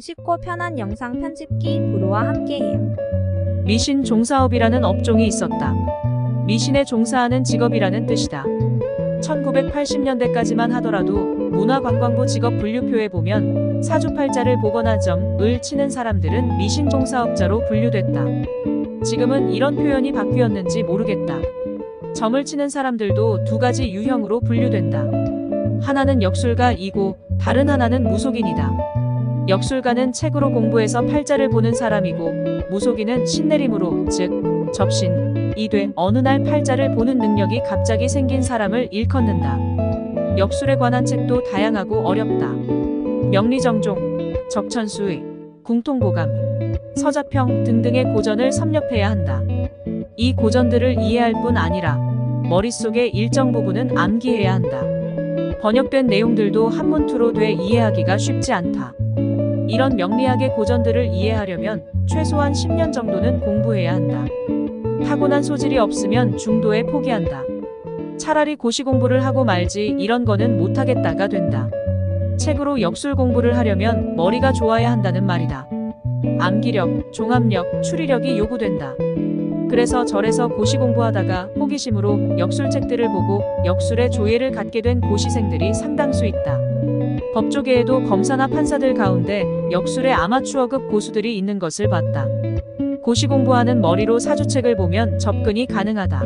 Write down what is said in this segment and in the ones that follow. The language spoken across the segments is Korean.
쉽고 편한 영상 편집기 브로와 함께해요. 미신 종사업이라는 업종이 있었다. 미신에 종사하는 직업이라는 뜻이다. 1980년대까지만 하더라도 문화관광부 직업 분류표에 보면 사주팔자를 보거나 점을 치는 사람들은 미신 종사업자로 분류됐다. 지금은 이런 표현이 바뀌었는지 모르겠다. 점을 치는 사람들도 두 가지 유형으로 분류된다. 하나는 역술가이고 다른 하나는 무속인이다. 역술가는 책으로 공부해서 팔자를 보는 사람이고, 무속인은 신내림으로, 즉 접신이 돼 어느 날 팔자를 보는 능력이 갑자기 생긴 사람을 일컫는다. 역술에 관한 책도 다양하고 어렵다. 명리정종, 적천수의, 궁통보감, 서자평 등등의 고전을 섭렵해야 한다. 이 고전들을 이해할 뿐 아니라 머릿속의 일정 부분은 암기해야 한다. 번역된 내용들도 한문투로 돼 이해하기가 쉽지 않다. 이런 명리학의 고전들을 이해하려면 최소한 10년 정도는 공부해야 한다. 타고난 소질이 없으면 중도에 포기한다. 차라리 고시 공부를 하고 말지 이런 거는 못하겠다가 된다. 책으로 역술 공부를 하려면 머리가 좋아야 한다는 말이다. 암기력, 종합력, 추리력이 요구된다. 그래서 절에서 고시 공부하다가 호기심으로 역술책들을 보고 역술의 조예를 갖게 된 고시생들이 상당수 있다. 법조계에도 검사나 판사들 가운데 역술의 아마추어급 고수들이 있는 것을 봤다. 고시 공부하는 머리로 사주책을 보면 접근이 가능하다.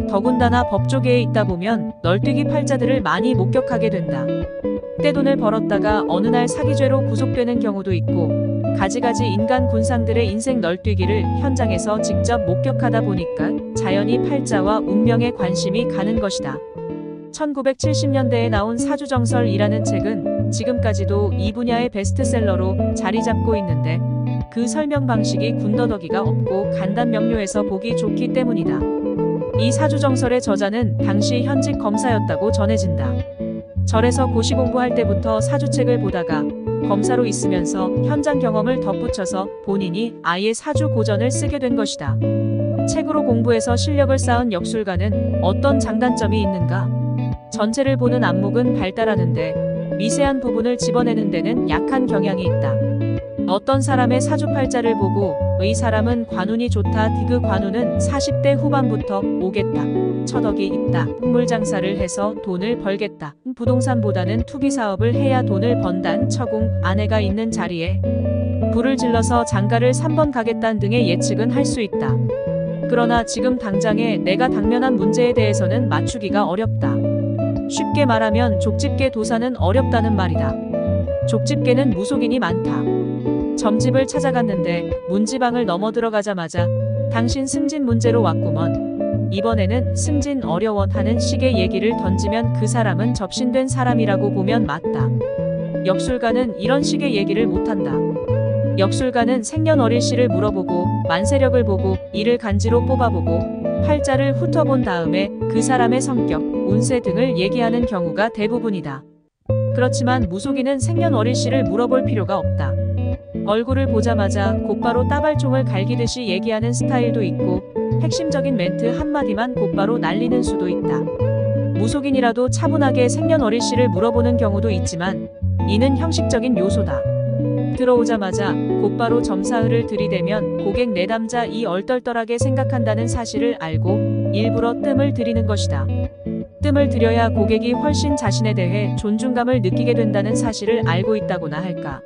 더군다나 법조계에 있다 보면 널뛰기 팔자들을 많이 목격하게 된다. 떼돈을 벌었다가 어느 날 사기죄로 구속되는 경우도 있고, 가지가지 인간 군상들의 인생 널뛰기를 현장에서 직접 목격하다 보니까 자연히 팔자와 운명에 관심이 가는 것이다. 1970년대에 나온 사주정설이라는 책은 지금까지도 이 분야의 베스트셀러로 자리 잡고 있는데, 그 설명 방식이 군더더기가 없고 간단 명료해서 보기 좋기 때문이다. 이 사주정설의 저자는 당시 현직 검사였다고 전해진다. 절에서 고시 공부할 때부터 사주책을 보다가 검사로 있으면서 현장 경험을 덧붙여서 본인이 아예 사주 고전을 쓰게 된 것이다. 책으로 공부해서 실력을 쌓은 역술가는 어떤 장단점이 있는가? 전체를 보는 안목은 발달하는데 미세한 부분을 집어내는 데는 약한 경향이 있다. 어떤 사람의 사주팔자를 보고 이 사람은 관운이 좋다, 그 관운은 40대 후반부터 오겠다, 처덕이 있다, 물장사를 해서 돈을 벌겠다, 부동산보다는 투기사업을 해야 돈을 번단, 처궁, 아내가 있는 자리에 불을 질러서 장가를 3번 가겠다는 등의 예측은 할 수 있다. 그러나 지금 당장에 내가 당면한 문제에 대해서는 맞추기가 어렵다. 쉽게 말하면 족집게 도사는 어렵다는 말이다. 족집게는 무속인이 많다. 점집을 찾아갔는데 문지방을 넘어 들어가자마자 당신 승진 문제로 왔구먼. 이번에는 승진 어려워 하는 식의 얘기를 던지면 그 사람은 접신된 사람이라고 보면 맞다. 역술가는 이런 식의 얘기를 못한다. 역술가는 생년월일시를 물어보고 만세력을 보고 이를 간지로 뽑아보고 팔자를 훑어본 다음에 그 사람의 성격, 운세 등을 얘기하는 경우가 대부분이다. 그렇지만 무속인은 생년월일시를 물어볼 필요가 없다. 얼굴을 보자마자 곧바로 따발총을 갈기듯이 얘기하는 스타일도 있고, 핵심적인 멘트 한마디만 곧바로 날리는 수도 있다. 무속인이라도 차분하게 생년월일시를 물어보는 경우도 있지만 이는 형식적인 요소다. 들어오자마자 곧바로 점사흘을 들이대면 고객 내담자 이 얼떨떨하게 생각한다는 사실을 알고 일부러 뜸을 들이는 것이다. 뜸을 들여야 고객이 훨씬 자신에 대해 존중감을 느끼게 된다는 사실을 알고 있다고나 할까.